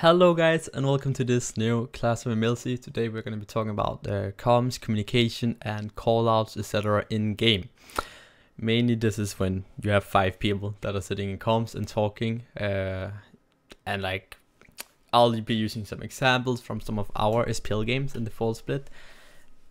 Hello guys and welcome to this new Class of EmilZy. Today we're going to be talking about comms, communication and callouts, etc. in game. Mainly this is when you have 5 people that are sitting in comms and talking, and like I'll be using some examples from some of our SPL games in the fall split,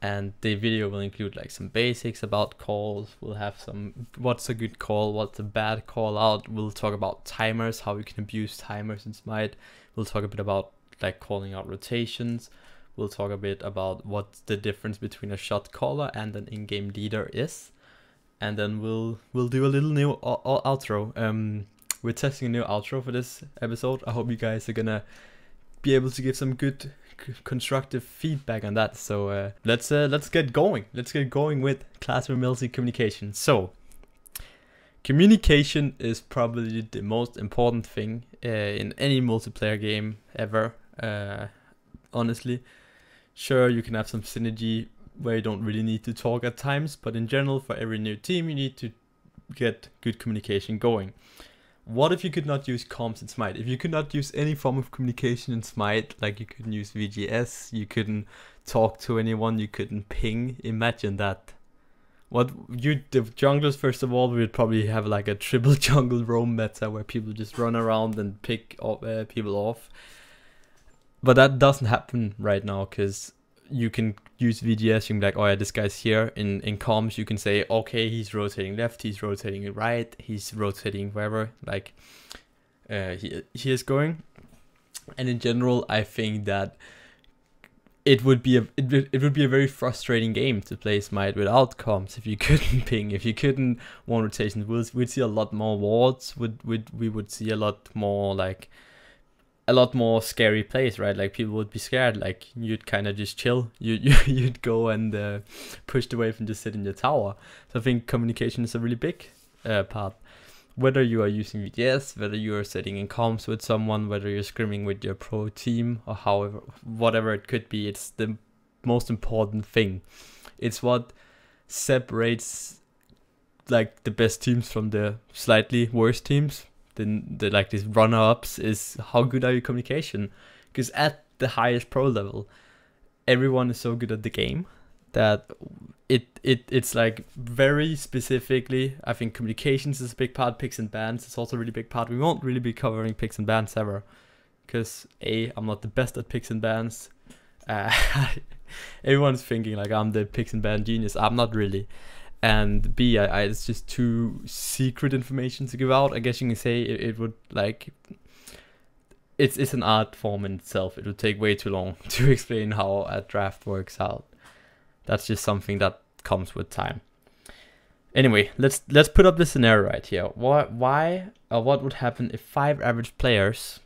and the video will include like some basics about calls. We'll have some what's a good call, what's a bad call out. We'll talk about timers, how you can abuse timers in Smite. We'll talk a bit about like calling out rotations. We'll talk a bit about what the difference between a shot caller and an in-game leader is, and then we'll do a little new outro. We're testing a new outro for this episode. I hope you guys are gonna be able to give some good constructive feedback on that. So let's get going. Let's get going with Class of EmilZy communication. So communication is probably the most important thing in any multiplayer game ever. Honestly, sure, you can have some synergy where you don't really need to talk at times, but in general, for every new team, you need to get good communication going. What if you could not use comms in Smite? If you could not use any form of communication in Smite, like you couldn't use VGS, you couldn't talk to anyone, you couldn't ping. Imagine that. The junglers, first of all, we would probably have like a triple jungle roam meta where people just run around and pick people off. But that doesn't happen right now because you can use VGS. You can be like, oh yeah, this guy's here. In comms, you can say, okay, he's rotating left, he's rotating right, he's rotating wherever like he is going. And in general, I think that it would be a very frustrating game to play Smite without comms. If you couldn't ping, if you couldn't one rotations, we'd see a lot more wards. We would see a lot more scary plays, right? Like people would be scared. Like you'd kind of just chill. You'd go and pushed away from just sitting in the tower. So I think communication is a really big part. Whether you are using VGS, whether you are sitting in comms with someone, whether you're scrimming with your pro team, or however, whatever it could be, it's the most important thing. It's what separates like the best teams from the slightly worse teams. The like these runner-ups is how good are your communication? Because at the highest pro level, everyone is so good at the game that it's like very specifically, I think communications is a big part. Picks and bans is also a really big part. We won't really be covering picks and bans ever because I'm not the best at picks and bans. Everyone's thinking like I'm the picks and ban genius. I'm not really. And B, it's just too secret information to give out. I guess you can say it would like it's an art form in itself. It would take way too long to explain how a draft works out. That's just something that comes with time. Anyway, let's put up the scenario right here. What would happen if 5 average players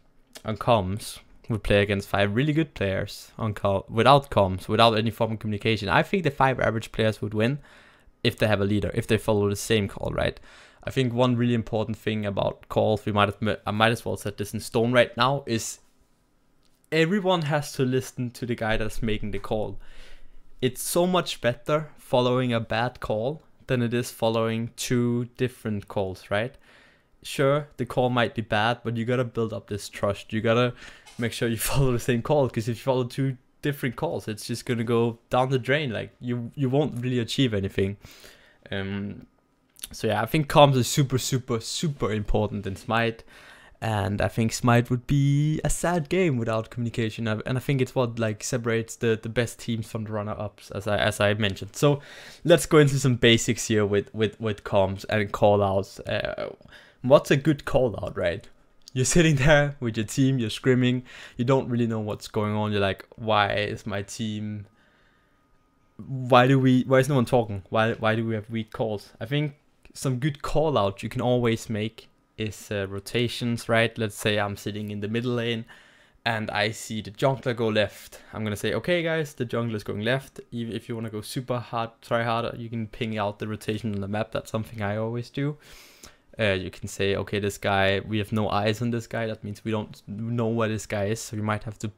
on comms would play against 5 really good players on without comms, without any form of communication? I think the 5 average players would win if they have a leader, if they follow the same call, right? I think one really important thing about calls, I might as well set this in stone right now, is everyone has to listen to the guy that's making the call. It's so much better following a bad call than it is following 2 different calls, right? Sure, the call might be bad, but you gotta build up this trust. You gotta make sure you follow the same call, because if you follow 2 different calls, it's just gonna go down the drain. Like you won't really achieve anything. So yeah, I think comms is super important in Smite. And I think Smite would be a sad game without communication, and I think it's what like separates the best teams from the runner-ups, as I mentioned. So let's go into some basics here with comms and callouts. What's a good callout, right? You're sitting there with your team, you're scrimming, you don't really know what's going on. You're like, why is my team? Why is no one talking? Why do we have weak calls? I think some good callout you can always make is rotations, right? Let's say I'm sitting in the middle lane and I see the jungler go left. I'm gonna say, okay guys, the jungler is going left. Even if you want to go super hard, try harder, you can ping out the rotation on the map. That's something I always do. You can say, okay, this guy, we have no eyes on this guy. That means we don't know where this guy is, so you might have to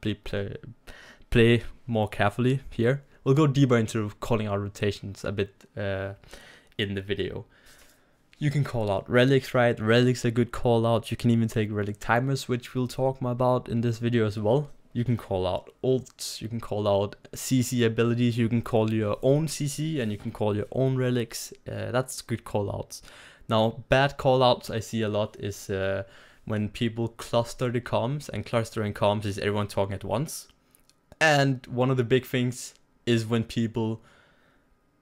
play more carefully here. We'll go deeper into calling out rotations a bit in the video. You can call out relics, right? Relics are good call out. You can even take relic timers, which we'll talk more about in this video as well. You can call out ults, you can call out CC abilities, you can call your own CC, and you can call your own relics. That's good call outs. Now, bad call outs I see a lot is when people cluster the comms, and clustering comms is everyone talking at once. And one of the big things is when people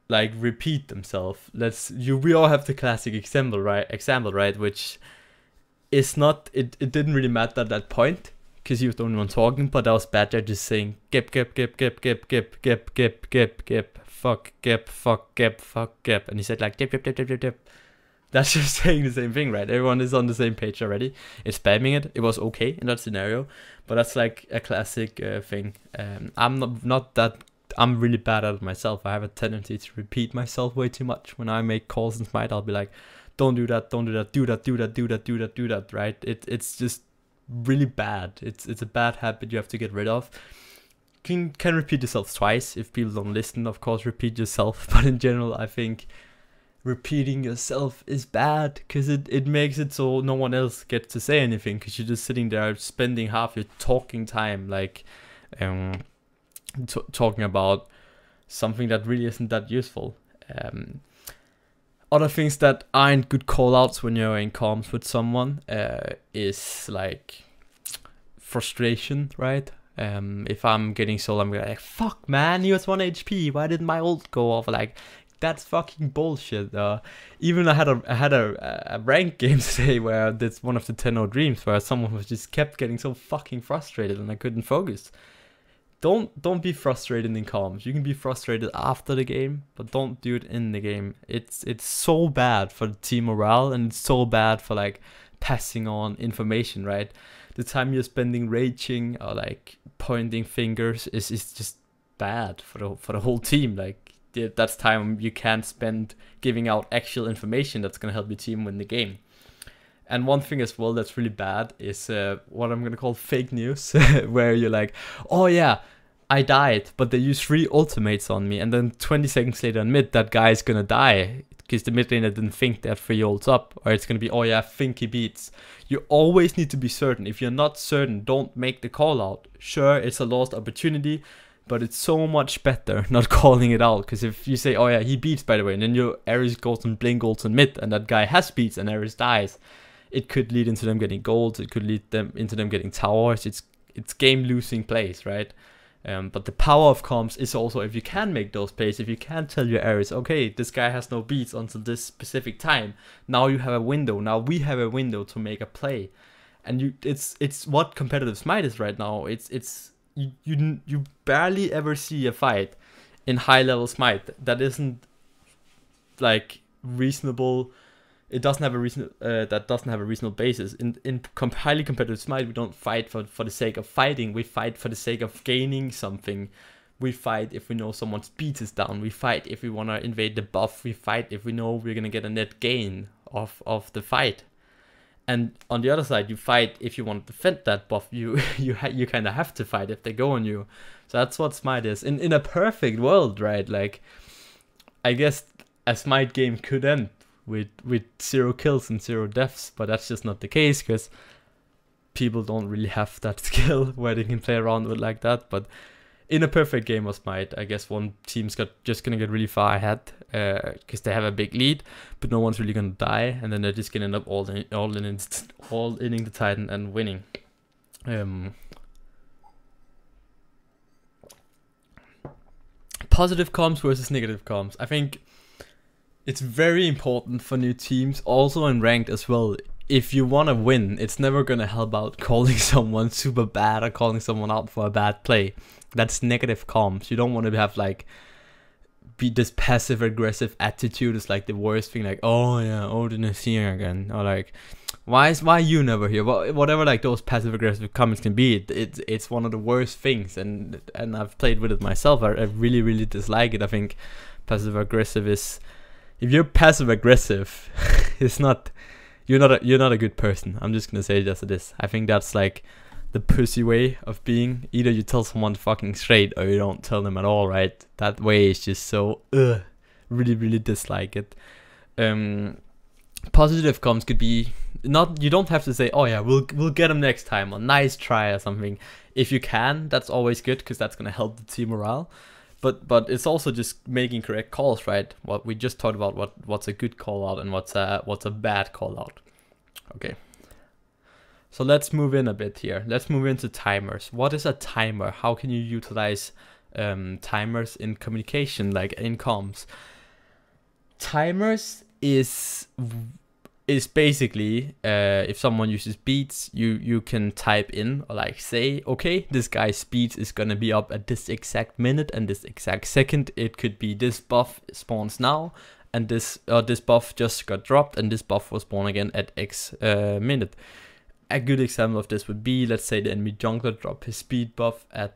like repeat themselves. We all have the classic example, right? Which is not, it didn't really matter at that point, because he was the only one talking, but that was bad. They're just saying gep, fuck, gep, and he said like gep. That's just saying the same thing, right? Everyone is on the same page already. It's spamming it. It was okay in that scenario, but that's like a classic thing. I'm really bad at it myself. I have a tendency to repeat myself way too much. When I make calls in Smite, I'll be like, don't do that, do that, right? It's just really bad. It's a bad habit you have to get rid of. Can repeat yourself twice. If people don't listen, of course, repeat yourself. But in general, I think repeating yourself is bad, because it makes it so no one else gets to say anything, because you're just sitting there spending half your talking time like talking about something that really isn't that useful. Other things that aren't good callouts when you're in comms with someone is like frustration, right? If I'm getting solo, I'm like, fuck man, he was 1 HP, why didn't my ult go off? Like, that's fucking bullshit. Even I had a ranked game today where that's one of the 10-0 dreams where someone was just kept getting so fucking frustrated and I couldn't focus. Don't be frustrated in comms. You can be frustrated after the game, but don't do it in the game. It's so bad for the team morale, and it's so bad for like passing on information, right? The time you're spending raging or like pointing fingers is just bad for the whole team. Like, that's time you can't spend giving out actual information that's gonna help your team win the game. And one thing as well that's really bad is what I'm gonna call fake news, where you're like, oh yeah, I died, but they used 3 ultimates on me, and then 20 seconds later in mid, that guy's gonna die, because the mid laner didn't think they had 3 ults up, or it's gonna be, oh yeah, I think he beats. You always need to be certain. If you're not certain, don't make the call out. Sure, it's a lost opportunity, but it's so much better not calling it out, because if you say, oh yeah, he beats by the way, and then your Ares goes and blink ults on mid, and that guy has beats and Ares dies, it could lead into them getting golds, it could lead them into them getting towers. It's game losing plays, right? But the power of comms is also, if you can make those plays, if you can tell your Ares, okay, this guy has no beats until this specific time, now you have a window, now we have a window to make a play. And it's what competitive Smite is right now. You barely ever see a fight in high level Smite that isn't like reasonable. It doesn't have a reason that doesn't have a reasonable basis. In highly competitive Smite, we don't fight for the sake of fighting. We fight for the sake of gaining something. We fight if we know someone's beat is down. We fight if we want to invade the buff. We fight if we know we're gonna get a net gain of the fight. And on the other side, you fight if you want to defend that buff. You kind of have to fight if they go on you. So that's what Smite is. In a perfect world, right? Like, I guess a Smite game could end with 0 kills and 0 deaths, but that's just not the case, because people don't really have that skill where they can play around with like that. But in a perfect game of Smite, I guess one team's just gonna get really far ahead because they have a big lead, but no one's really gonna die, and then they're just gonna end up all inning the Titan and winning. Positive comms versus negative comms. I think it's very important for new teams, also in ranked as well. If you want to win, it's never gonna help out calling someone super bad or calling someone out for a bad play. That's negative comms. You don't want to have like be this passive aggressive attitude is like the worst thing. Like, oh yeah, Odin is here again, or like, why you never here? Whatever like those passive aggressive comments can be, it's one of the worst things. And I've played with it myself. I really dislike it. I think passive aggressive is, if you're passive aggressive, it's not, you're not a good person. I'm just gonna say it as it is. I think that's like the pussy way of being. Either you tell someone fucking straight or you don't tell them at all, right? That way is just so really dislike it. Positive comms could be not, you don't have to say, oh yeah, we'll get them next time, or nice try or something. If you can, that's always good, because that's gonna help the team morale. But it's also just making correct calls, right? What we just talked about, what's a good call out and what's a bad call out. Okay. So let's move in a bit here. Let's move into timers. What is a timer? How can you utilize timers in communication, like in comms? Timers is basically, if someone uses beats, you can type in, or like say, okay, this guy's beats is gonna be up at this exact minute and this exact second. It could be this buff spawns now, and this buff just got dropped, and this buff was spawned again at X minute. A good example of this would be, let's say the enemy jungler dropped his speed buff at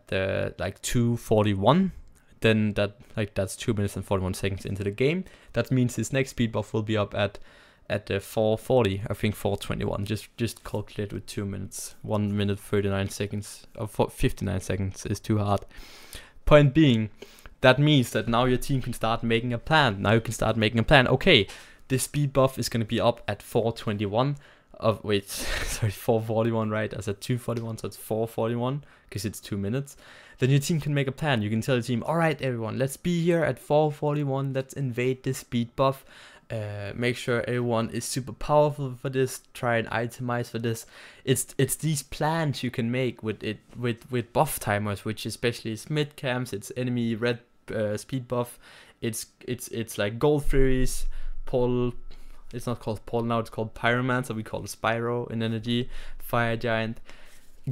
like 2:41. Then that's 2 minutes and 41 seconds into the game. That means his next speed buff will be up at 4:40, I think 4:21. Just calculate with 2 minutes. 1 minute 39 seconds, or 59 seconds is too hard. Point being, that means that now your team can start making a plan. Now you can start making a plan. Okay, this speed buff is gonna be up at 4:21. Wait, sorry, 4:41, right? I said 2:41, so it's 4:41 because it's 2 minutes. Then your team can make a plan. You can tell the team, all right, everyone, let's be here at 4:41. Let's invade this speed buff. Make sure everyone is super powerful for this. Try and itemize for this. It's these plans you can make with buff timers, which especially is mid camps. It's enemy red speed buff. It's like gold furies, Paul. It's not called Paul now, it's called Pyromancer, we call it Spyro in NRG, Fire Giant.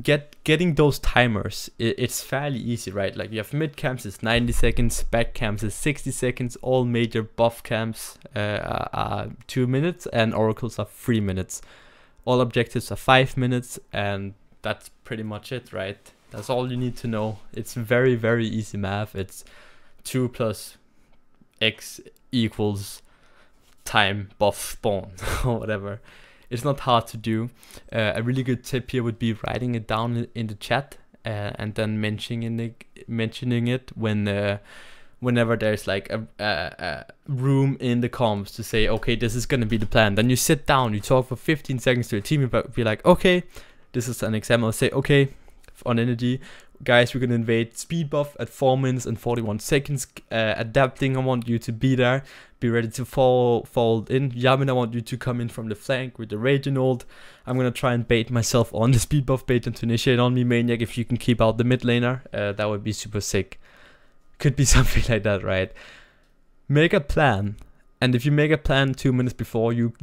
Getting those timers, it's fairly easy, right? Like you have mid camps is 90 seconds, back camps is 60 seconds, all major buff camps are 2 minutes, and oracles are 3 minutes. All objectives are 5 minutes, and that's pretty much it, right? That's all you need to know. It's very, very easy math. It's 2 plus X equals time buff spawn or whatever. It's not hard to do. A really good tip here would be writing it down in the chat and then mentioning it whenever there's like a room in the comms to say, okay, this is gonna be the plan. Then you sit down, you talk for 15 seconds to your team, be like, okay, this is an example. Say, okay, on energy, guys, we're gonna invade speed buff at 4 minutes and 41 seconds. Adapting, I want you to be there. Be ready to fall in. Yamin, I want you to come in from the flank with the Raging ult. I'm gonna try and bait myself on the speed buff, bait them to initiate on me. Maniac, if you can keep out the mid laner, that would be super sick. Could be something like that, right? Make a plan, and if you make a plan 2 minutes before, you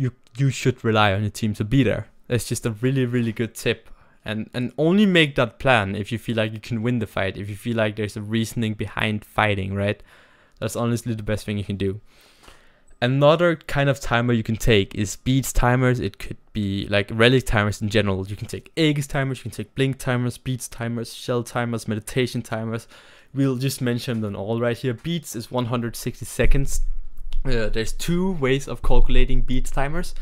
should rely on your team to be there. That's just a really, really good tip. And only make that plan if you feel like you can win the fight, if you feel like there's a reasoning behind fighting, right? That's honestly the best thing you can do. Another kind of timer you can take is beats timers. It could be like relic timers in general. You can take Aegis timers, you can take blink timers, beats timers, shell timers, meditation timers. We'll just mention them all right here. Beats is 160 seconds. There's 2 ways of calculating beats timers.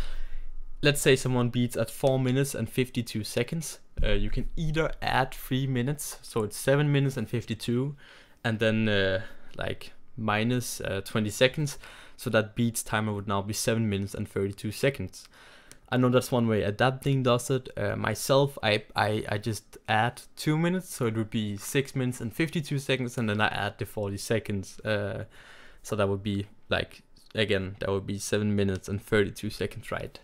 Let's say someone beats at 4 minutes and 52 seconds. You can either add 3 minutes, so it's 7 minutes and 52, and then like minus 20 seconds. So that beats timer would now be 7 minutes and 32 seconds. I know that's one way Adapting does it. Myself, I just add 2 minutes, so it would be 6 minutes and 52 seconds, and then I add the 40 seconds. So that would be like, again, that would be 7 minutes and 32 seconds, right?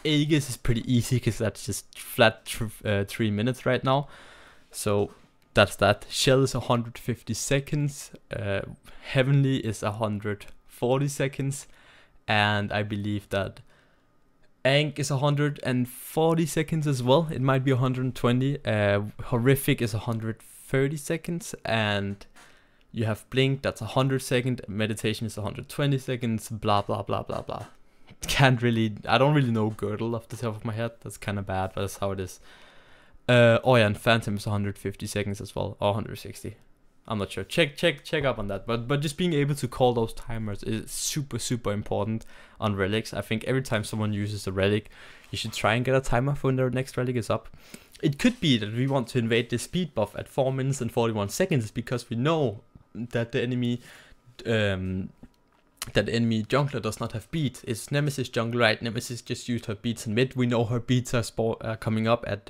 Aegis is pretty easy because that's just flat 3 minutes right now. So that's that. Shell is 150 seconds. Heavenly is 140 seconds. And I believe that Ankh is 140 seconds as well. It might be 120. Horrific is 130 seconds. And you have Blink, that's 100 seconds. Meditation is 120 seconds. Blah, blah, blah, blah, blah. I don't really know Girdle off the top of my head. That's kind of bad, but that's how it is. Oh yeah, and Phantom is 150 seconds as well, or 160. I'm not sure. Check up on that. But just being able to call those timers is super, super important on relics. I think every time someone uses a relic, you should try and get a timer for when their next relic is up. It could be that we want to invade the speed buff at 4 minutes and 41 seconds because we know that the enemy that enemy jungler does not have beats. It's Nemesis jungle, right? Nemesis just used her beats in mid. We know her beats are coming up at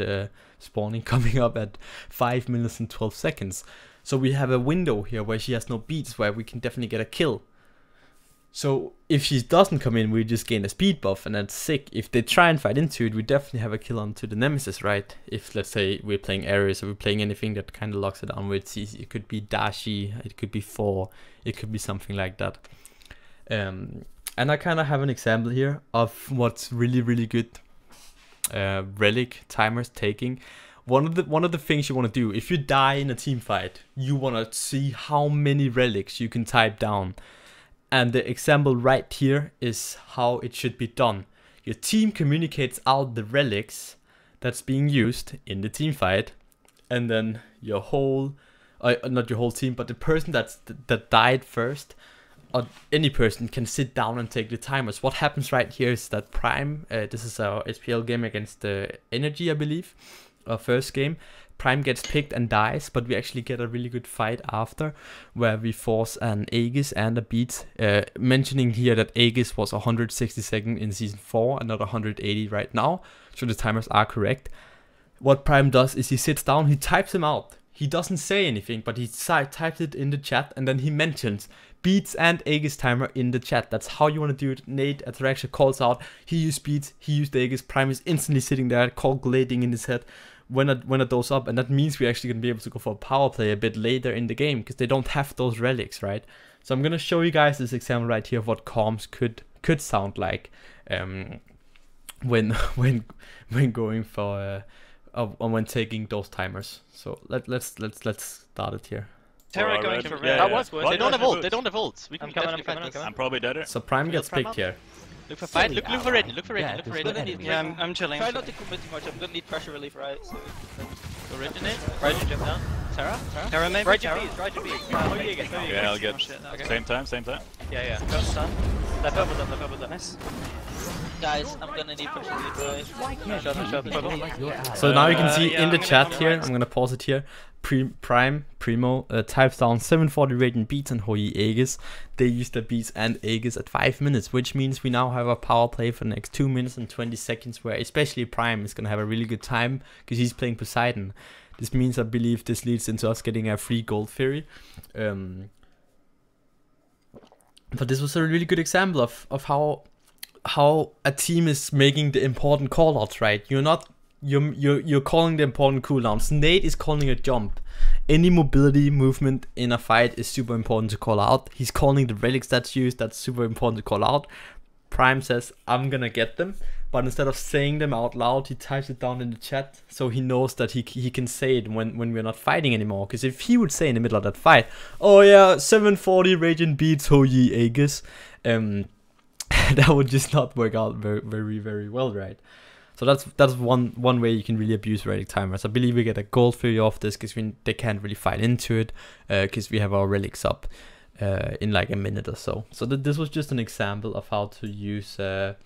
spawning, coming up at 5 minutes and 12 seconds. So we have a window here where she has no beats, where we can definitely get a kill. So if she doesn't come in, we just gain a speed buff, and that's sick. If they try and fight into it, we definitely have a kill onto the Nemesis, right? If, let's say, we're playing Ares, or we're playing anything that kind of locks it down with CC. It could be Dashi, it could be 4, it could be something like that. And I kind of have an example here of what's really good relic timers taking. One of the things you want to do, if you die in a team fight, you want to see how many relics you can type down. And the example right here is how it should be done. Your team communicates out the relics that's being used in the team fight, and then your whole, not your whole team, but the person that died first, or any person, can sit down and take the timers. What happens right here is that Prime, this is our SPL game against the NRG, I believe, our first game. Prime gets picked and dies, but we actually get a really good fight after, where we force an Aegis and a beat. Mentioning here that Aegis was 162nd in Season 4 and not 180 right now, so the timers are correct. What Prime does is he sits down, he types them out. He doesn't say anything, but he types it in the chat, and then he mentions beats and Aegis timer in the chat. That's how you want to do it. Nate Attraction calls out, he used beats, he used Aegis. Prime is instantly sitting there calculating in his head when it goes up, and that means we're actually going to be able to go for a power play a bit later in the game, because they don't have those relics, right? So I'm going to show you guys this example right here of what comms could sound like when going for when taking those timers. So let's start it here. Terra going for red. That was good. They don't have ult. They don't have ult. We can I'm coming. I'm probably dead. So Prime gets picked here. Look for fight. Look for Raiden. Look for Raiden. Look for Raiden. Yeah, I'm chilling. Try not to commit too much. I'm gonna need pressure relief, right? So Go Raiden in. Raiden jump down. Terra. Terra maybe. Raiden B. Yeah, I'll get. Okay. Same time. Yeah. Go stun. Left purple done. Nice. Guys, I'm gonna need pressure relief, right? Shut. So now you can see in the chat here, I'm gonna pause it here. Primo types down 740 Radiant beats and Hoi Aegis. They use the beats and Aegis at 5 minutes, which means we now have a power play for the next 2 minutes and 20 seconds, where especially Prime is gonna have a really good time because he's playing Poseidon. This means, I believe, this leads into us getting a free gold fairy. But this was a really good example of how a team is making the important callouts, right? You're calling the important cooldowns. Nate is calling a jump. Any mobility movement in a fight is super important to call out. He's calling the relics that's used, that's super important to call out. Prime says, I'm gonna get them, but instead of saying them out loud, he types it down in the chat, so he knows that he can say it when we're not fighting anymore. Because if he would say in the middle of that fight, oh yeah, 740 Radiant beats Hoi Aegis, that would just not work out very well, right? So that's one way you can really abuse relic timers. I believe we get a gold fairy off this because they can't really fight into it because we have our relics up in like a minute or so. So this was just an example of how to use like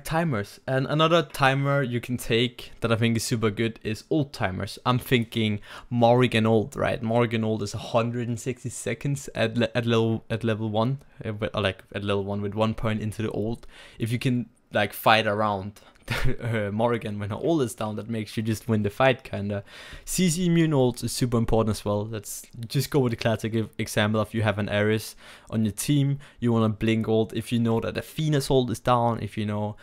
timers. And another timer you can take that I think is super good is ult timers. I'm thinking Morrigan ult, right? Morrigan ult is 160 seconds at level 1, or like at level 1 with 1 point into the ult. If you can like fight around Morrigan when her ult is down, that makes you just win the fight kinda. CC immune ult is super important as well. Let's just go with the classic example of you have an Ares on your team, you want to blink ult. If you know that Athena's ult is down, if you know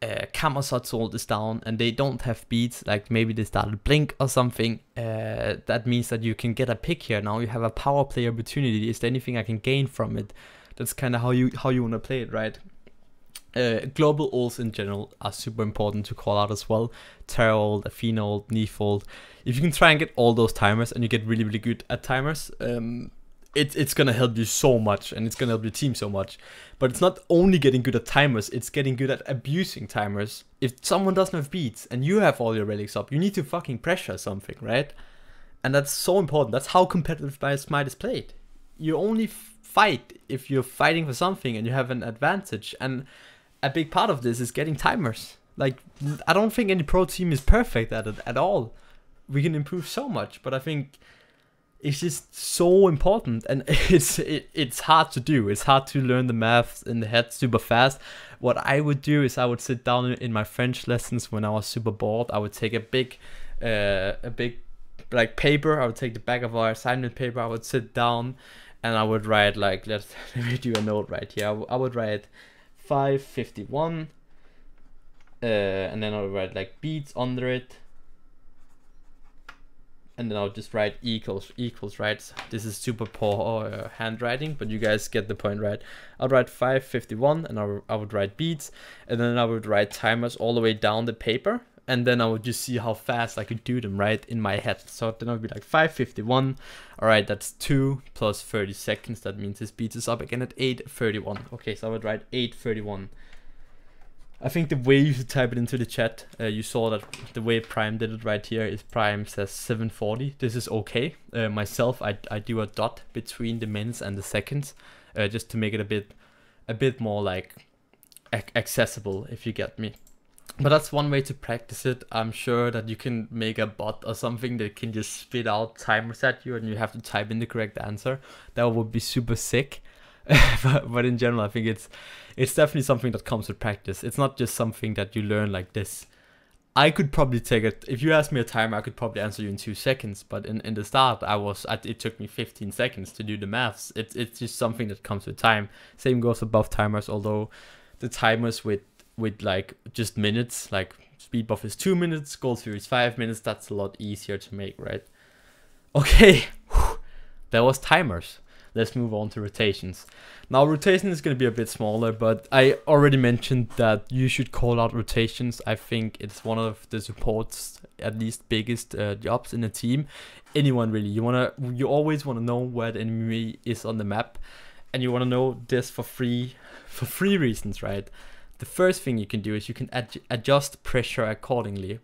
Camasot's ult is down and they don't have beats, like maybe they started blink or something, that means that you can get a pick here. Now you have a power play opportunity. Is there anything I can gain from it? That's kind of how you want to play it, right? Global ults in general are super important to call out as well. Terra ult, Athena ult, Neef ult. If you can try and get all those timers and you get really good at timers, it's gonna help you so much, and it's gonna help your team so much. But it's not only getting good at timers, it's getting good at abusing timers. If someone doesn't have beats and you have all your relics up, you need to fucking pressure something, right? And that's so important. That's how competitive Smite is played. You only fight if you're fighting for something and you have an advantage, and a big part of this is getting timers. Like, I don't think any pro team is perfect at it at all. We can improve so much, but I think it's just so important, and it's hard to do. It's hard to learn the maths in the head super fast. What I would do is I would sit down in my French lessons when I was super bored. I would take a big like paper. I would take the back of our assignment paper. I would sit down and I would write like, let me do a note right here. I would write 551, and then I would write like beats under it. And then I'll just write equals, right? This is super poor handwriting, but you guys get the point, right? I'll write 551, and I would write beats, and then I would write timers all the way down the paper, and then I would just see how fast I could do them, right, in my head. So then I would be like 551, all right, that's 2 plus 30 seconds. That means this beats us up again at 8:31. Okay, so I would write 8:31. I think the way you should type it into the chat, you saw that the way Prime did it right here is Prime says 7:40. This is okay. Myself, I do a dot between the minutes and the seconds, just to make it a bit more like accessible, if you get me. But that's one way to practice it. I'm sure that you can make a bot or something that can just spit out timers at you, and you have to type in the correct answer. That would be super sick. but in general, I think it's definitely something that comes with practice. It's not just something that you learn like this. I could probably take it, if you ask me a timer, I could probably answer you in 2 seconds. But in the start, it took me 15 seconds to do the maths. It's just something that comes with time. Same goes for buff timers, although the timers with like just minutes, like speed buff is 2 minutes, gold fury is 5 minutes. That's a lot easier to make, right? Okay, that was timers. Let's move on to rotations. Now, rotation is going to be a bit smaller, but I already mentioned that you should call out rotations. I think it's one of the support's at least biggest jobs in a team. Anyone really, you always want to know where the enemy is on the map, and you want to know this for three reasons, right? The first thing you can do is you can adjust pressure accordingly.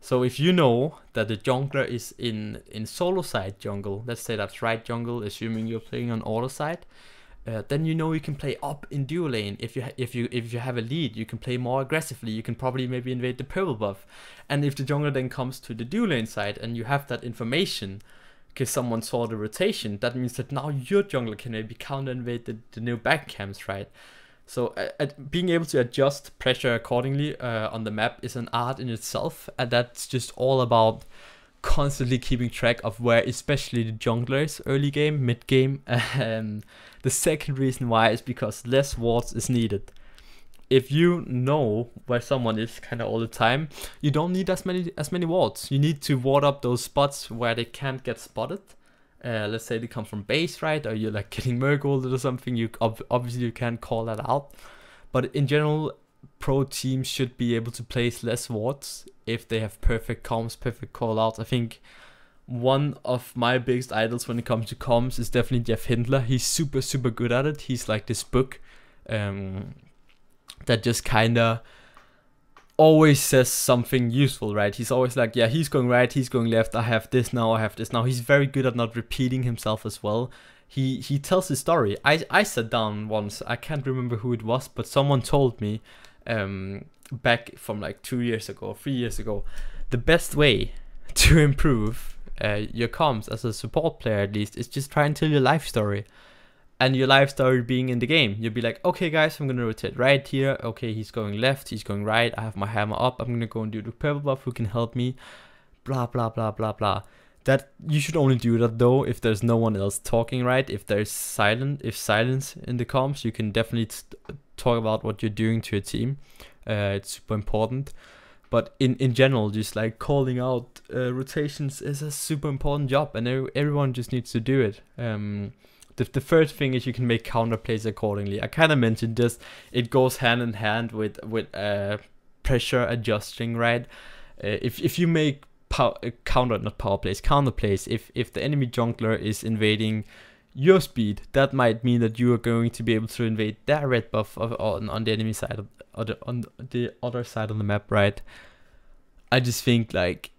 So if you know that the jungler is in solo side jungle, let's say that's right jungle, assuming you're playing on auto side, then you know you can play up in duo lane. If you have a lead, you can play more aggressively. You can probably maybe invade the purple buff. And if the jungler then comes to the duo lane side and you have that information, because someone saw the rotation, that means that now your jungler can maybe counter invade the new back camps, right? So being able to adjust pressure accordingly on the map is an art in itself, and that's just all about constantly keeping track of where especially the jungler is early game, mid game. And the second reason why is because less wards is needed. If you know where someone is kind of all the time, you don't need as many wards. You need to ward up those spots where they can't get spotted. Let's say they come from base, right? Or you're like getting murgolded or something. You obviously you can't call that out. But in general, pro teams should be able to place less wards if they have perfect comms, perfect call outs. I think one of my biggest idols when it comes to comms is definitely Jeff Hindler. He's super good at it. He's like this book that just kinda always says something useful, right? He's always like, yeah, he's going right, he's going left, I have this now, I have this now. He's very good at not repeating himself as well. He tells his story. I sat down once, I can't remember who it was, but someone told me back from like 2 years ago, 3 years ago, the best way to improve your comms as a support player at least is just try and tell your life story. And your life story being in the game, you'll be like, okay guys, I'm gonna rotate right here. Okay, he's going left, he's going right. I have my hammer up. I'm gonna go and do the purple buff. Who can help me? Blah blah blah blah blah. That you should only do that though if there's no one else talking, right? If there's silence in the comms, you can definitely talk about what you're doing to your team. It's super important. But in general, just like calling out rotations is a super important job, and everyone just needs to do it. The first thing is you can make counter plays accordingly. I kind of mentioned this. It goes hand in hand with pressure adjusting, right? If you make counter plays, if the enemy jungler is invading your speed, that might mean that you are going to be able to invade their red buff on the enemy side on the other side of the map, right? I just think like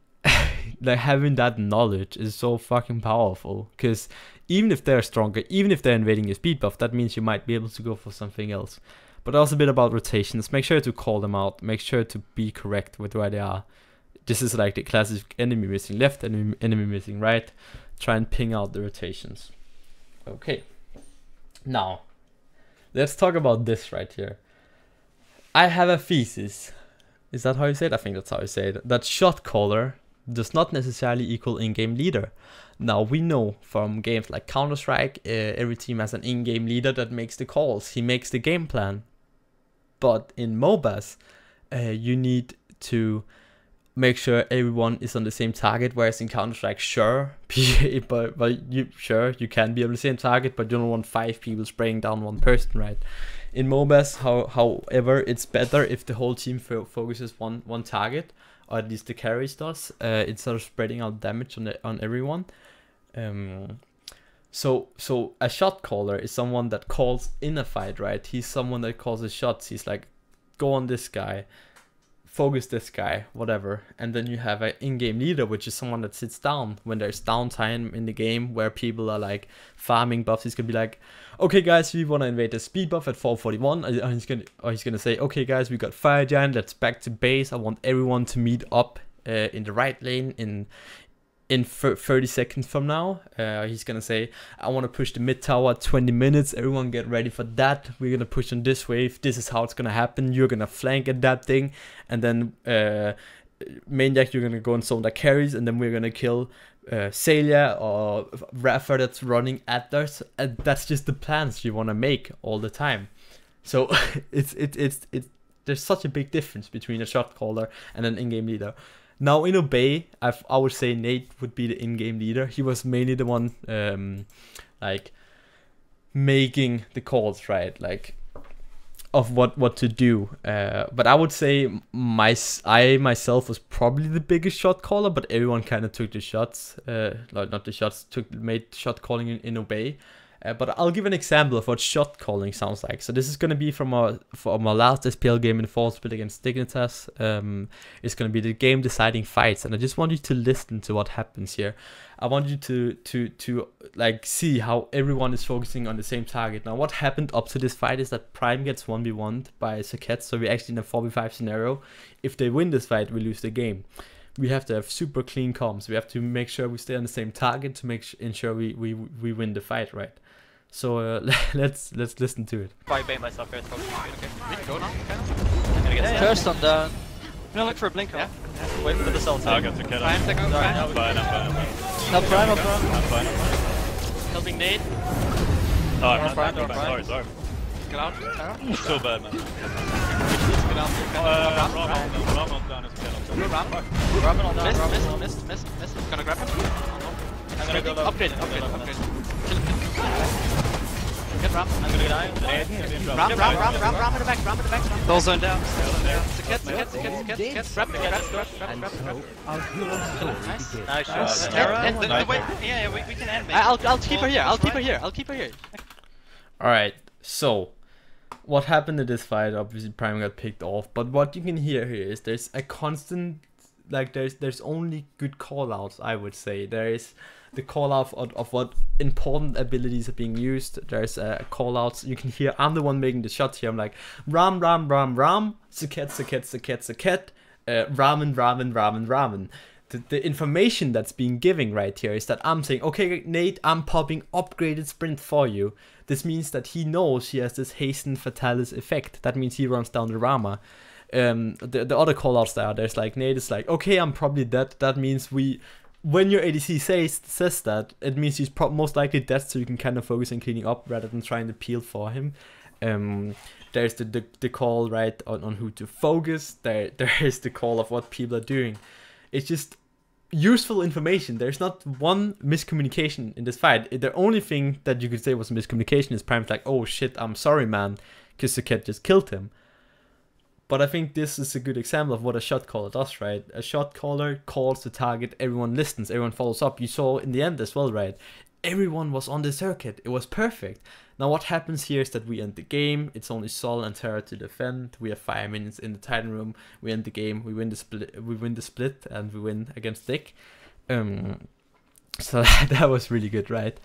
having that knowledge is so fucking powerful, because even if they're stronger, even if they're invading your speed buff, that means you might be able to go for something else. But also a bit about rotations. Make sure to call them out. Make sure to be correct with where they are. This is like the classic enemy missing left, enemy missing right. try and ping out the rotations. Okay, now let's talk about this right here. I have a thesis. Is that how you say it? I think that's how you say it. That shot caller does not necessarily equal in-game leader. Now we know from games like Counter-Strike, every team has an in-game leader that makes the calls. He makes the game plan. But in MOBAs, you need to make sure everyone is on the same target. Whereas in Counter-Strike, sure, you can be on the same target, but you don't want 5 people spraying down one person, right? In MOBAs, however, it's better if the whole team focuses one target, or at least the carries does, instead of spreading out damage on everyone. So a shot caller is someone that calls in a fight, right? He's someone that calls the shots. He's like, go on this guy, focus this guy, whatever. And then you have an in-game leader, which is someone that sits down when there's downtime in the game where people are like farming buffs. He's gonna be like, okay guys, we wanna invade the speed buff at 441. He's gonna say, okay guys, we got Fire Giant, let's back to base. I want everyone to meet up in the right lane in 30 seconds from now. He's gonna say, I want to push the mid tower 20 minutes. Everyone get ready for that. We're gonna push on this wave. This is how it's gonna happen. You're gonna flank at that thing, and then Maniac, you're gonna go and zone the carries, and then we're gonna kill Celia or Rafa that's running at us. And that's just the plans you want to make all the time. So it's there's such a big difference between a shot caller and an in-game leader. Now in Obey, I would say Nate would be the in-game leader. He was mainly the one like making the calls, right? Like of what to do. But I would say I myself was probably the biggest shot caller, but everyone kind of took the shots. Not the shots, made shot calling in Obey. But I'll give an example of what shot calling sounds like. So this is going to be from our last SPL game in fall split against Dignitas. It's going to be the game deciding fights, and I just want you to listen to what happens here. I want you to like see how everyone is focusing on the same target. Now what happened up to this fight is that Prime gets 1v1'd by Saket, so we're actually in a 4v5 scenario. If they win this fight, we lose the game. We have to have super clean comms. We have to make sure we stay on the same target to ensure we win the fight, right? So let's listen to it. Probably bait myself here. Okay. Go now. I'm gonna get first on the. No, look for a blink. Yeah. Wait for the cell. I got the kid. Prime, take out Prime. I'm fine. No Prime, I'm fine. Helping Nate. Oh, I'm not. Sorry. Get out. So bad, man. Get out. Ram on down. Miss. Gonna grab him. I'm gonna go upgrade. Get Ram. I'm gonna die. Ram in the back. Those zone down. Saket. Grab. Nice shot. Wait, yeah, we can end. I'll keep her here. Alright, so what happened in this fight? Obviously Prime got picked off, but what you can hear here is there's a constant, like there's only good callouts, I would say. There is the call out of what important abilities are being used. There's call outs. You can hear I'm the one making the shots here. I'm like Ram, Saket, Ramen. The information that's being given right here is that I'm saying, okay Nate, I'm popping upgraded sprint for you. This means that he knows he has this hasten fatalis effect. That means he runs down the Rama. The other callouts there's like Nate is like, okay, I'm probably dead. That means when your ADC says that, it means he's most likely dead, so you can kind of focus on cleaning up rather than trying to peel for him. There's the call right on who to focus. There is the call of what people are doing. It's just useful information. There's not one miscommunication in this fight. The only thing that you could say was miscommunication is Prime's like, oh shit, I'm sorry man, because Saket just killed him. But I think this is a good example of what a shot caller does, right? A shot caller calls the target, everyone listens, everyone follows up. You saw in the end as well, right? Everyone was on the circuit. It was perfect. Now what happens here is that we end the game. It's only Sol and Terra to defend. We have 5 minutes in the Titan room. We end the game. We win the split, and we win against Dick. So that was really good, right?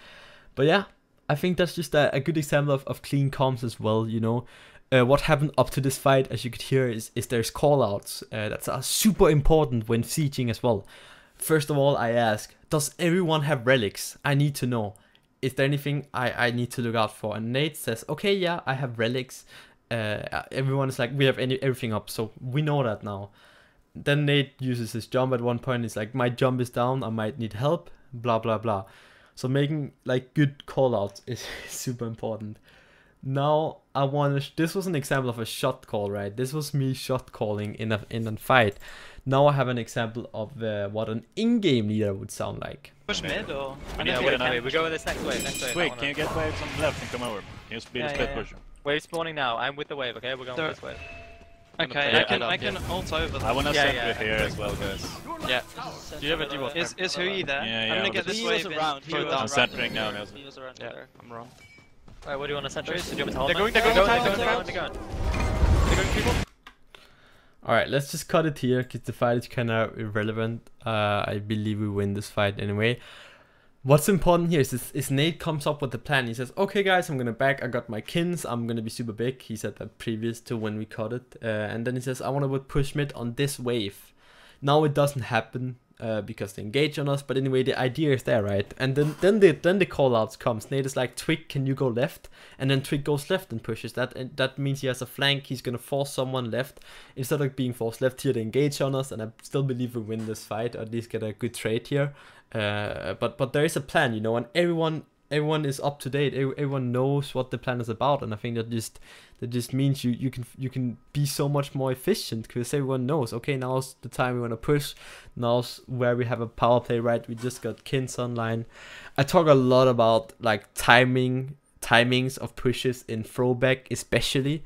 But yeah, I think that's just a good example of clean comms as well, you know. What happened up to this fight, as you could hear, is there's callouts that are super important when sieging as well. first of all, I ask, does everyone have relics? I need to know. Is there anything I need to look out for? And Nate says, okay, yeah, I have relics. Everyone is like, we have everything up, so we know that now. Then Nate uses his jump at one point. He's like, my jump is down, I might need help, blah, blah, blah. So making like good call outs is super important. Now I want to, this was an example of a shot call, right? This was me shot calling in a fight. Now I have an example of what an in-game leader would sound like. Push mid or? Yeah, we go with this next wave. Quick, can you get waves on the left and come over? Can you be the split pusher? Wave spawning now. I'm with the wave. Okay, we're going with this wave. Okay, I can ult over them. I wanna set with here as well, guys. Yeah. Do you have a duo? Is Hui there? Yeah, I'm gonna get this wave around. I'm centering now. He was around yeah, there. I'm wrong. Alright, what do you want to send? Do you want me to hold They're going. They're going people. Alright, let's just cut it here because the fight is kind of irrelevant. I believe we win this fight anyway. What's important here is Nate comes up with the plan. He says, okay guys, I'm gonna back, I got my kins, I'm gonna be super big. He said that previous to when we cut it. And then he says, I wanna put push mid on this wave. Now it doesn't happen because they engage on us, but anyway, the idea is there, right? And then the call outs comes. Nate is like, Twig, can you go left? And then Twig goes left and pushes that, and that means he has a flank. He's gonna force someone left. Instead of being forced left here, they engage on us, and I still believe we win this fight, or at least get a good trade here. But there is a plan, you know, and everyone is up to date. Everyone knows what the plan is about, and I think that just means you can be so much more efficient because everyone knows. Okay, now's the time we want to push. Now's where we have a power play, right? We just got Kins online. I talk a lot about like timings of pushes in Throwback, especially,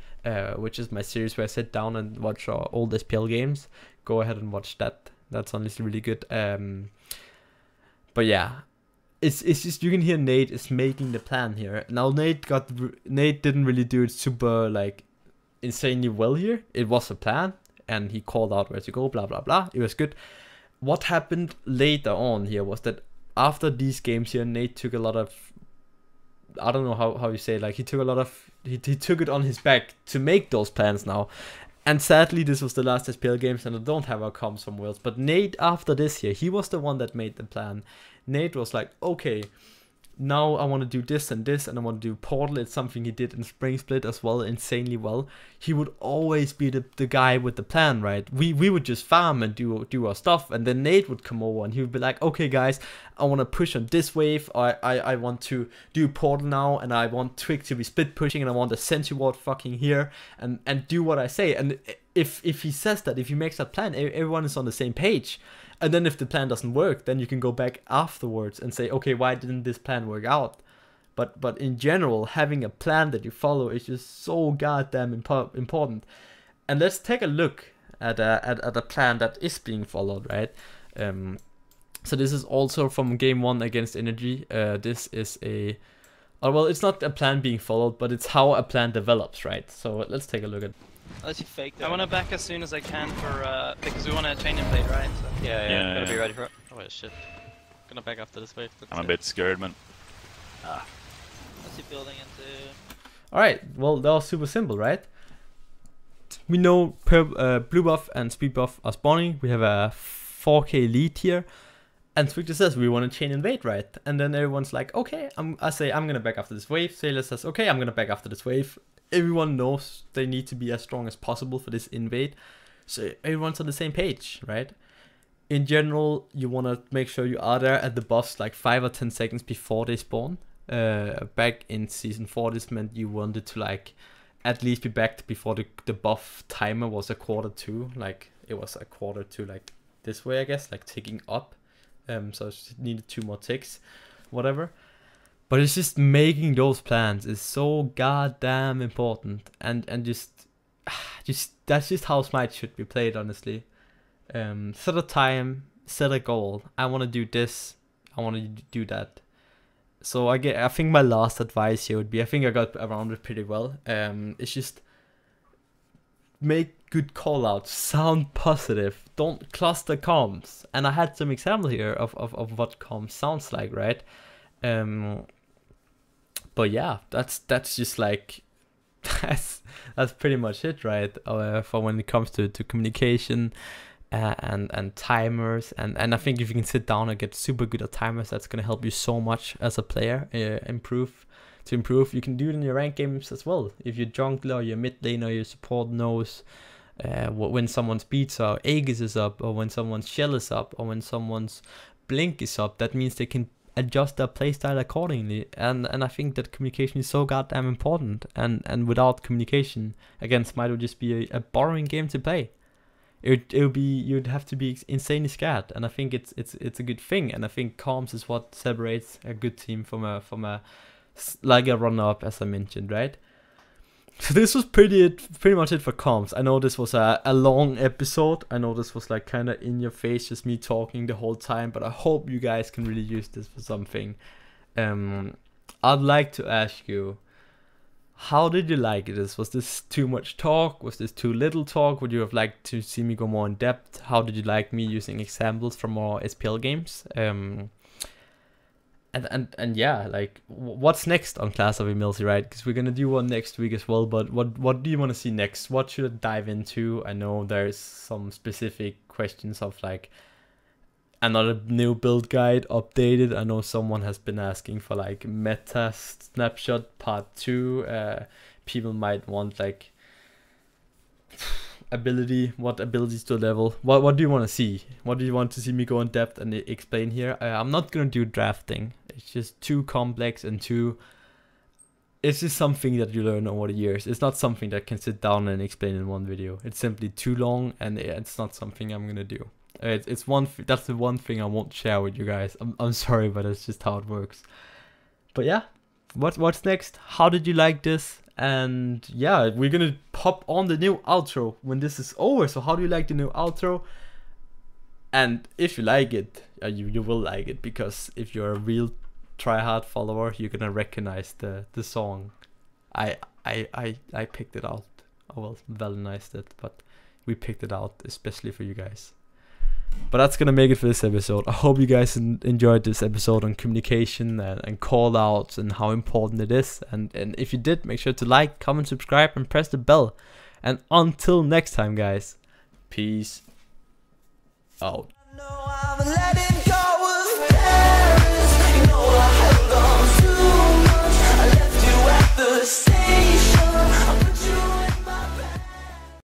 which is my series where I sit down and watch our old SPL games. Go ahead and watch that. That's honestly really good. But yeah, it's just, you can hear Nate is making the plan here. Now Nate didn't really do it super like insanely well here. It was a plan and he called out where to go, blah blah blah. It was good. What happened later on here was that after these games here, Nate took a lot of, I don't know how you say, like he took a lot of, he took it on his back to make those plans now. And sadly, this was the last SPL games, and I don't have our comms from Wales. But Nate, after this here, he was the one that made the plan. Nate was like, okay, now I want to do this, and I want to do Portal. It's something he did in Spring Split as well, insanely well. He would always be the guy with the plan, right? We would just farm and do our stuff, and then Nate would come over and he would be like, okay guys, I want to push on this wave, I want to do Portal now, and I want Twig to be split pushing, and I want a Sentry Ward fucking here, and do what I say. And if he says that, if he makes that plan, everyone is on the same page. And then if the plan doesn't work, then you can go back afterwards and say, okay, why didn't this plan work out? But in general, having a plan that you follow is just so goddamn important. And let's take a look at a plan that is being followed, right? So this is also from game 1 against NRG. This is a, well, it's not a plan being followed, but it's how a plan develops, right? So let's take a look at. Unless you fake that. I want to back as soon as I can for because we want to chain and play, right? So. Yeah, gotta be ready for it. Oh wait, shit. Gonna back after this wave. I'm a bit scared, man. Unless you're building into. Alright, well, that was super simple, right? We know blue buff and speed buff are spawning. We have a 4k lead here. And Twig says we want to chain invade, right? And then everyone's like, okay, I say I'm gonna back after this wave. Sailor says, okay, I'm gonna back after this wave. Everyone knows they need to be as strong as possible for this invade. So everyone's on the same page, right? In general, you want to make sure you are there at the buffs like 5 or 10 seconds before they spawn. Back in season 4, this meant you wanted to like at least be back before the buff timer was a quarter to, like it was a quarter to like this way, I guess, like ticking up. So it needed 2 more ticks, whatever. But it's just making those plans is so goddamn important, and just that's just how Smite should be played, honestly. Set a time, set a goal. I want to do this. I want to do that. So I think my last advice here would be, I think I got around it pretty well. It's just make good call outs, sound positive, don't cluster comms. And I had some example here of what comms sounds like, right? But yeah, that's just like that's pretty much it, right? For when it comes to communication, and timers, and I think if you can sit down and get super good at timers, that's gonna help you so much as a player. Improve. You can do it in your rank games as well. If your jungler or your mid laner or your support knows when someone's beats or Aegis is up, or when someone's shell is up, or when someone's blink is up, that means they can adjust their playstyle accordingly. And I think that communication is so goddamn important. And without communication, again, Smite would just be a boring game to play. It would be, you'd have to be insanely scared. And I think it's a good thing. And I think comms is what separates a good team from a like a runner-up, as I mentioned, right? So this was pretty much it for comms. I know this was a long episode. I know this was like kind of in your face, just me talking the whole time, but I hope you guys can really use this for something. I'd like to ask you, how did you like this? Was this too much talk? Was this too little talk? Would you have liked to see me go more in depth? How did you like me using examples from more SPL games? And yeah, like, what's next on Class of EmilZy, right? Because we're gonna do one next week as well. But what do you want to see next? What should I dive into? I know there's some specific questions of like another new build guide updated. I know someone has been asking for like meta snapshot part 2. People might want like what abilities to level. What do you want to see? What do you want to see me go in depth and explain here? I'm not gonna do drafting. It's just too complex and it's just something that you learn over the years. It's not something that can sit down and explain in one video. It's simply too long, and it's not something I'm gonna do. That's the one thing I won't share with you guys. I'm sorry, but it's just how it works. But yeah, what's next? How did you like this? And yeah, we're gonna pop on the new outro when this is over. So how do you like the new outro? And if you like it, you will like it, because if you're a real tryhard follower, you're gonna recognize the song. I picked it out. I will valorize it, but we picked it out especially for you guys. But that's gonna make it for this episode. I hope you guys enjoyed this episode on communication and call outs and how important it is. And if you did, make sure to like, comment, subscribe, and press the bell. And until next time, guys, peace out.